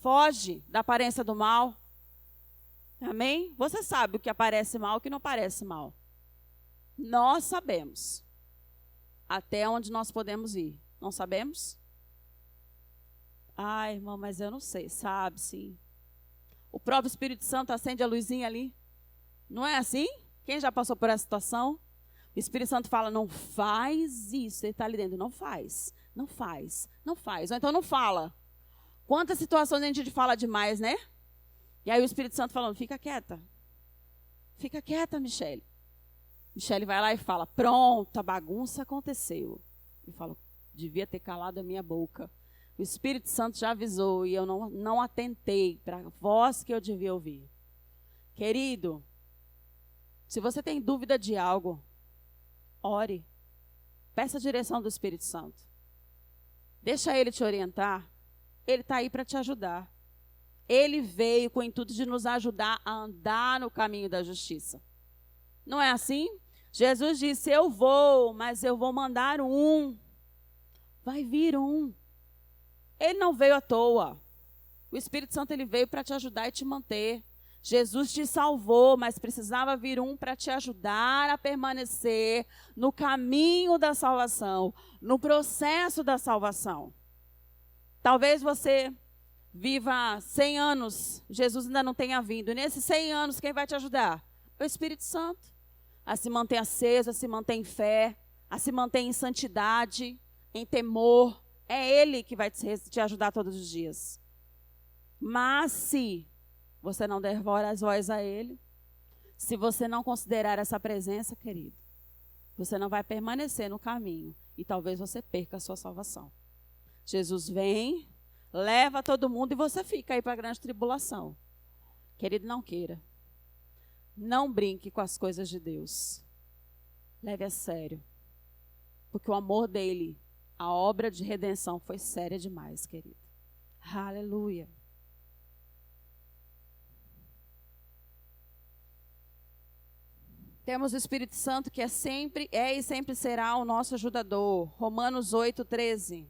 Foge da aparência do mal. Amém? Você sabe o que aparece mal e o que não parece mal. Nós sabemos. Até onde nós podemos ir. Não sabemos? Ai, irmão, mas eu não sei. Sabe, sim. O próprio Espírito Santo acende a luzinha ali. Não é assim? Quem já passou por essa situação? O Espírito Santo fala, não faz isso. Ele está ali dentro, não faz, não faz, não faz. Ou então não fala. Quantas situações a gente fala demais, né? E aí o Espírito Santo falando, fica quieta. Fica quieta, Michele. Michele vai lá e fala, pronto, a bagunça aconteceu. Eu falo, devia ter calado a minha boca. O Espírito Santo já avisou e eu não atentei para a voz que eu devia ouvir. Querido, se você tem dúvida de algo, ore. Peça a direção do Espírito Santo. Deixa ele te orientar. Ele está aí para te ajudar. Ele veio com o intuito de nos ajudar a andar no caminho da justiça. Não é assim? Jesus disse, eu vou, mas eu vou mandar um. Vai vir um. Ele não veio à toa. O Espírito Santo ele veio para te ajudar e te manter. Jesus te salvou, mas precisava vir um para te ajudar a permanecer no caminho da salvação, no processo da salvação. Talvez você viva 100 anos, Jesus ainda não tenha vindo. E nesses 100 anos, quem vai te ajudar? O Espírito Santo. A se manter aceso, a se manter em fé, a se manter em santidade, em temor. É Ele que vai te ajudar todos os dias. Mas se você não der voz a Ele, se você não considerar essa presença, querido, você não vai permanecer no caminho e talvez você perca a sua salvação. Jesus vem, leva todo mundo e você fica aí para a grande tribulação. Querido, não queira. Não brinque com as coisas de Deus. Leve a sério. Porque o amor dele, a obra de redenção foi séria demais, querido. Aleluia. Temos o Espírito Santo que é e sempre será o nosso ajudador. Romanos 8:13.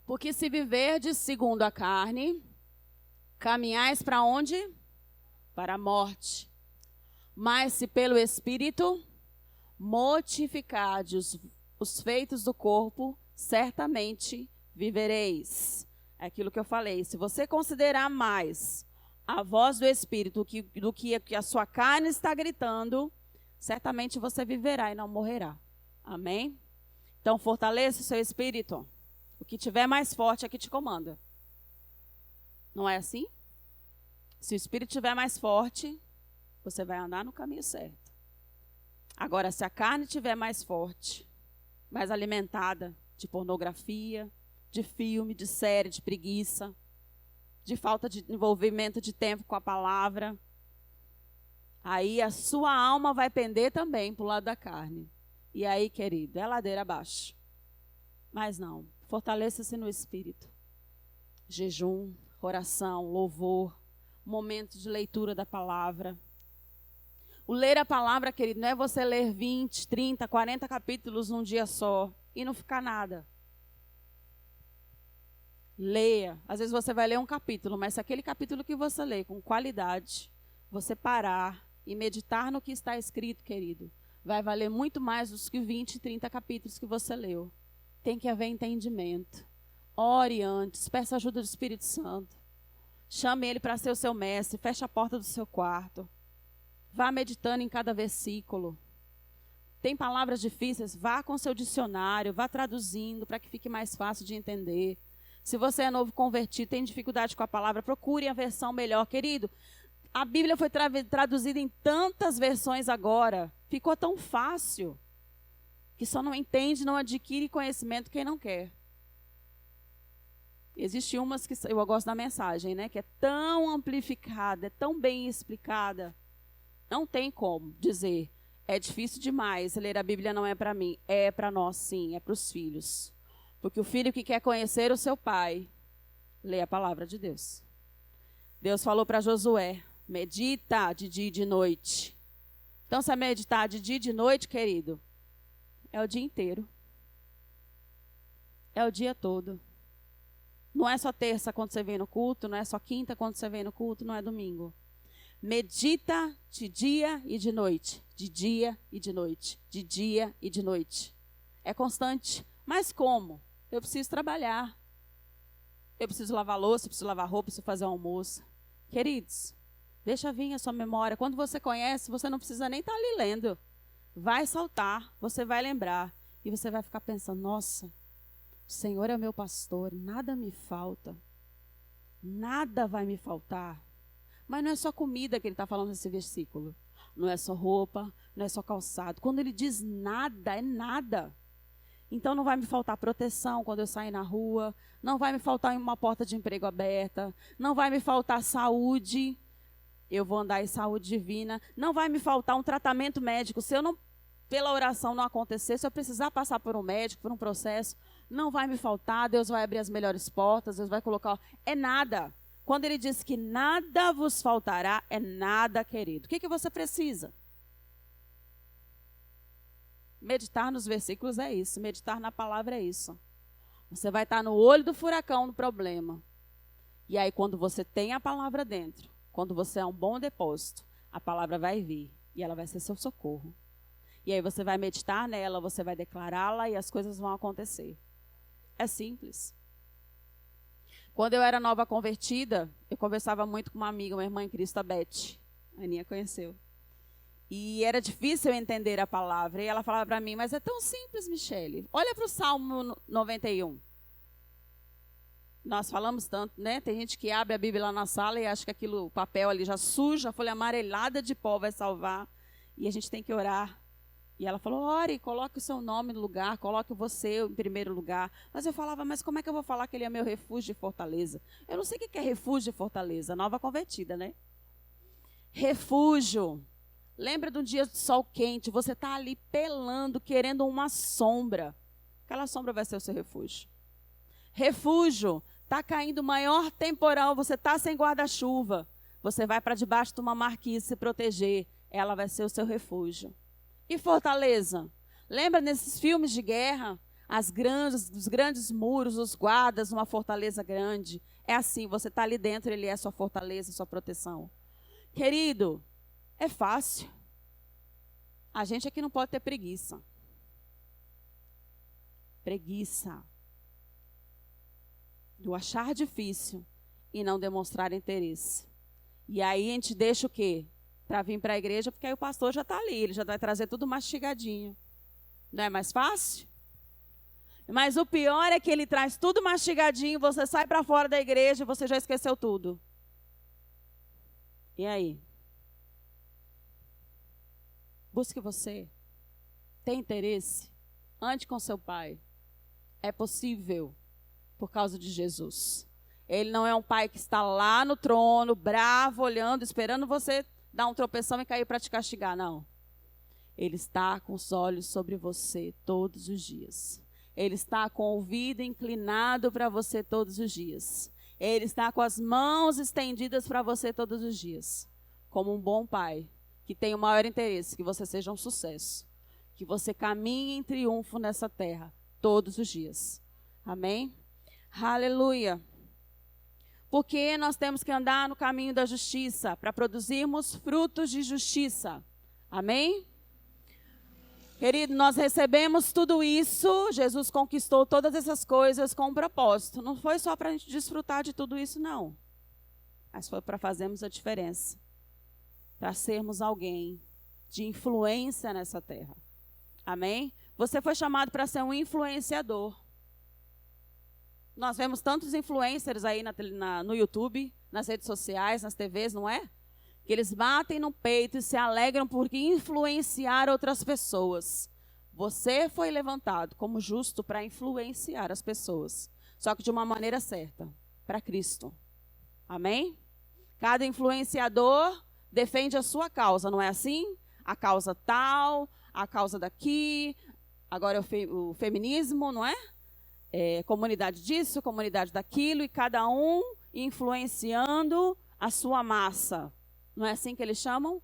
Porque se viverdes segundo a carne, caminhais para onde? Para a morte. Mas se pelo Espírito mortificardes os feitos do corpo, certamente vivereis. É aquilo que eu falei. Se você considerar mais a voz do Espírito do que a sua carne está gritando, certamente você viverá e não morrerá. Amém? Então fortaleça o seu espírito. O que tiver mais forte é que te comanda. Não é assim? Se o espírito estiver mais forte, você vai andar no caminho certo. Agora, se a carne estiver mais forte, mais alimentada de pornografia, de filme, de série, de preguiça, de falta de envolvimento de tempo com a palavra, aí a sua alma vai pender também para o lado da carne. E aí, querido, é ladeira abaixo. Mas não. Fortaleça-se no espírito. Jejum, oração, louvor, momento de leitura da palavra. O ler a palavra, querido, não é você ler 20, 30, 40 capítulos num dia só e não ficar nada. Leia. Às vezes você vai ler um capítulo, mas se aquele capítulo que você lê com qualidade, você parar e meditar no que está escrito, querido, vai valer muito mais do que 20, 30 capítulos que você leu. Tem que haver entendimento. Ore antes, peça ajuda do Espírito Santo. Chame ele para ser o seu mestre, feche a porta do seu quarto. Vá meditando em cada versículo. Tem palavras difíceis, vá com seu dicionário, vá traduzindo para que fique mais fácil de entender. Se você é novo convertido, tem dificuldade com a palavra, procure a versão melhor. Querido, a Bíblia foi traduzida em tantas versões agora, ficou tão fácil, que só não entende, não adquire conhecimento quem não quer. Existem umas que eu gosto da mensagem, né? Que é tão amplificada, é tão bem explicada. Não tem como dizer, é difícil demais, ler a Bíblia não é para mim. É para nós sim, é para os filhos. Porque o filho que quer conhecer o seu pai, lê a palavra de Deus. Deus falou para Josué, medita de dia e de noite. Então, se é meditar de dia e de noite, querido, é o dia inteiro. É o dia todo. Não é só terça quando você vem no culto, não é só quinta quando você vem no culto, não é domingo. Medita de dia e de noite. De dia e de noite. De dia e de noite. É constante. Mas como? Eu preciso trabalhar. Eu preciso lavar louça, eu preciso lavar roupa, eu preciso fazer um almoço. Queridos, deixa vir a sua memória. Quando você conhece, você não precisa nem estar ali lendo. Vai saltar, você vai lembrar. E você vai ficar pensando, nossa, o Senhor é o meu pastor, nada me falta. Nada vai me faltar. Mas não é só comida que ele está falando nesse versículo. Não é só roupa, não é só calçado. Quando ele diz nada, é nada. Então não vai me faltar proteção quando eu sair na rua. Não vai me faltar uma porta de emprego aberta. Não vai me faltar saúde. Eu vou andar em saúde divina. Não vai me faltar um tratamento médico. Se eu não, pela oração não acontecer, se eu precisar passar por um médico, por um processo, não vai me faltar. Deus vai abrir as melhores portas. Deus vai colocar... É nada. Quando ele diz que nada vos faltará, é nada, querido. O que você precisa? Meditar nos versículos é isso. Meditar na palavra é isso. Você vai estar no olho do furacão do problema. E aí, quando você tem a palavra dentro, quando você é um bom depósito, a palavra vai vir. E ela vai ser seu socorro. E aí você vai meditar nela, você vai declará-la e as coisas vão acontecer. É simples. Quando eu era nova convertida, eu conversava muito com uma amiga, uma irmã em Cristo, a Beth. A Aninha conheceu. E era difícil eu entender a palavra. E ela falava para mim, mas é tão simples, Michele. Olha para o Salmo 91. Nós falamos tanto, né? Tem gente que abre a Bíblia lá na sala e acha que aquilo, o papel ali já suja, a folha amarelada de pó vai salvar. E a gente tem que orar E ela falou, ore, coloque o seu nome no lugar, coloque você em primeiro lugar. Mas eu falava, mas como é que eu vou falar que ele é meu refúgio de fortaleza? Eu não sei o que é refúgio de fortaleza, nova convertida, né? Refúgio. Lembra de um dia de sol quente, você está ali pelando, querendo uma sombra. Aquela sombra vai ser o seu refúgio. Refúgio. Está caindo o maior temporal, você está sem guarda-chuva. Você vai para debaixo de uma marquise se proteger. Ela vai ser o seu refúgio. E fortaleza? Lembra nesses filmes de guerra? Os grandes muros, os guardas, uma fortaleza grande. É assim, você está ali dentro, ele é sua fortaleza, sua proteção. Querido, é fácil. A gente aqui não pode ter preguiça. Preguiça. Do achar difícil e não demonstrar interesse. E aí a gente deixa o quê? Para vir para a igreja, porque aí o pastor já está ali, ele já vai trazer tudo mastigadinho. Não é mais fácil? Mas o pior é que ele traz tudo mastigadinho, você sai para fora da igreja e você já esqueceu tudo. E aí? Busque você. Tem interesse? Ande com seu pai. É possível por causa de Jesus. Ele não é um pai que está lá no trono, bravo, olhando, esperando você dar um tropeção e cair para te castigar, não. Ele está com os olhos sobre você todos os dias. Ele está com o ouvido inclinado para você todos os dias. Ele está com as mãos estendidas para você todos os dias. Como um bom pai, que tem o maior interesse, que você seja um sucesso. Que você caminhe em triunfo nessa terra todos os dias. Amém? Aleluia. Porque nós temos que andar no caminho da justiça para produzirmos frutos de justiça. Amém? Querido, nós recebemos tudo isso, Jesus conquistou todas essas coisas com um propósito. Não foi só para a gente desfrutar de tudo isso, não. Mas foi para fazermos a diferença. Para sermos alguém de influência nessa terra. Amém? Você foi chamado para ser um influenciador. Nós vemos tantos influencers aí no YouTube, nas redes sociais, nas TVs, não é? Que eles batem no peito e se alegram por influenciar outras pessoas. Você foi levantado como justo para influenciar as pessoas. Só que de uma maneira certa, para Cristo. Amém? Cada influenciador defende a sua causa, não é assim? A causa tal, a causa daqui, agora é o feminismo, não é? Comunidade disso, comunidade daquilo, e cada um influenciando a sua massa. Não é assim que eles chamam?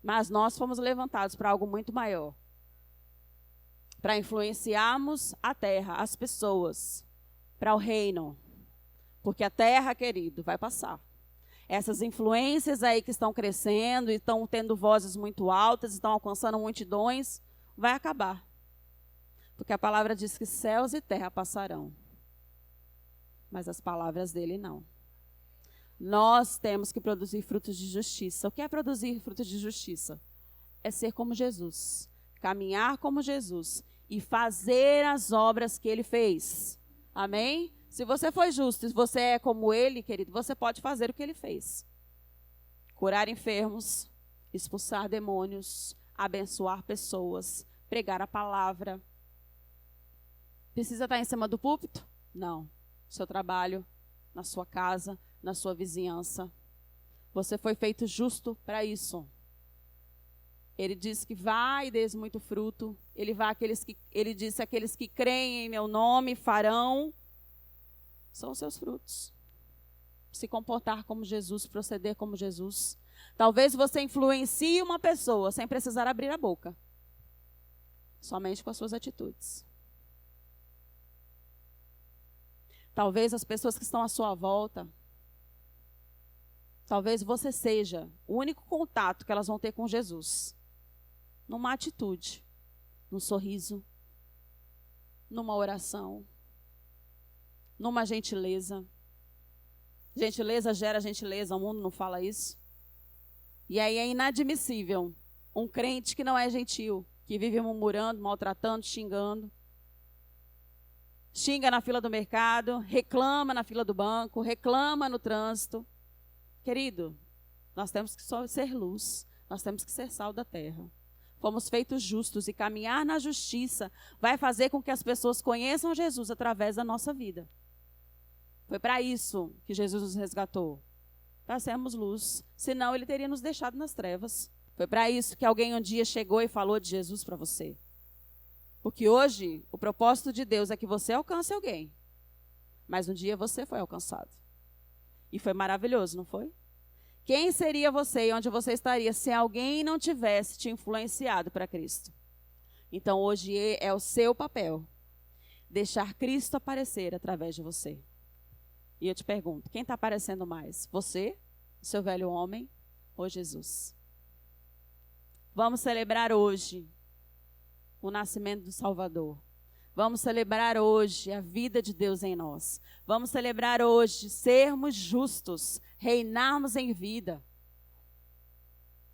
Mas nós fomos levantados para algo muito maior. Para influenciarmos a terra, as pessoas, para o reino. Porque a terra, querido, vai passar. Essas influências aí que estão crescendo e estão tendo vozes muito altas, estão alcançando multidões, vai acabar. Porque a palavra diz que céus e terra passarão. Mas as palavras dele não. Nós temos que produzir frutos de justiça. O que é produzir frutos de justiça? É ser como Jesus. Caminhar como Jesus. E fazer as obras que ele fez. Amém? Se você foi justo e você é como ele, querido, você pode fazer o que ele fez. Curar enfermos, expulsar demônios, abençoar pessoas, pregar a palavra. Precisa estar em cima do púlpito? Não. No seu trabalho, na sua casa, na sua vizinhança. Você foi feito justo para isso. Ele diz que vai e dês muito fruto. Ele disse: aqueles que creem em meu nome farão. São os seus frutos. Se comportar como Jesus, proceder como Jesus. Talvez você influencie uma pessoa sem precisar abrir a boca. Somente com as suas atitudes. Talvez as pessoas que estão à sua volta, talvez você seja o único contato que elas vão ter com Jesus. Numa atitude, num sorriso, numa oração, numa gentileza. Gentileza gera gentileza, o mundo não fala isso. E aí é inadmissível um crente que não é gentil, que vive murmurando, maltratando, xingando. Xinga na fila do mercado, reclama na fila do banco, reclama no trânsito. Querido, nós temos que só ser luz, nós temos que ser sal da terra. fomos feitos justos, e caminhar na justiça vai fazer com que as pessoas conheçam Jesus através da nossa vida. Foi para isso que Jesus nos resgatou, para sermos luz, senão ele teria nos deixado nas trevas. Foi para isso que alguém um dia chegou e falou de Jesus para você. Porque hoje o propósito de Deus é que você alcance alguém, mas um dia você foi alcançado. E foi maravilhoso, não foi? Quem seria você e onde você estaria se alguém não tivesse te influenciado para Cristo? Então hoje é o seu papel deixar Cristo aparecer através de você. E eu te pergunto, quem está aparecendo mais? Você, seu velho homem ou Jesus? Vamos celebrar hoje o nascimento do Salvador. Vamos celebrar hoje a vida de Deus em nós. Vamos celebrar hoje sermos justos, reinarmos em vida.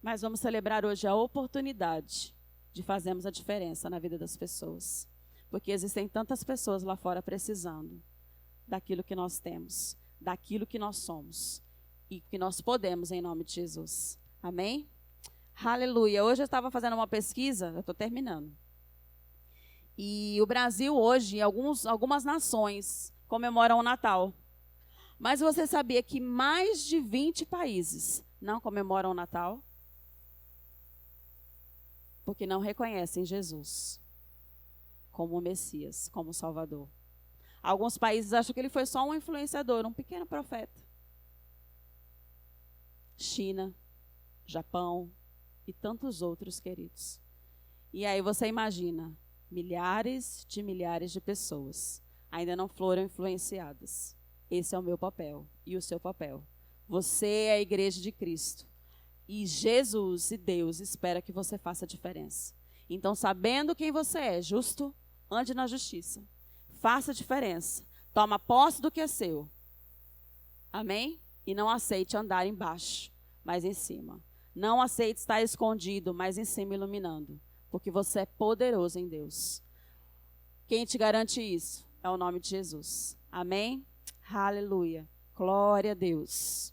Mas vamos celebrar hoje a oportunidade de fazermos a diferença na vida das pessoas. Porque existem tantas pessoas lá fora precisando daquilo que nós temos, daquilo que nós somos e que nós podemos em nome de Jesus. Amém? Aleluia. Hoje eu estava fazendo uma pesquisa, eu estou terminando. E o Brasil hoje, algumas nações comemoram o Natal. Mas você sabia que mais de 20 países não comemoram o Natal? Porque não reconhecem Jesus como o Messias, como o Salvador. Alguns países acham que ele foi só um influenciador, um pequeno profeta. China, Japão e tantos outros, queridos. E aí você imagina, milhares de pessoas ainda não foram influenciadas. Esse é o meu papel e o seu papel. Você é a igreja de Cristo. E Jesus e Deus espera que você faça a diferença. Então, sabendo quem você é, justo, ande na justiça. Faça a diferença. Toma posse do que é seu. Amém? E não aceite andar embaixo, mas em cima. Não aceite estar escondido, mas em cima iluminando. Porque você é poderoso em Deus. Quem te garante isso? É o nome de Jesus. Amém? Aleluia. Glória a Deus.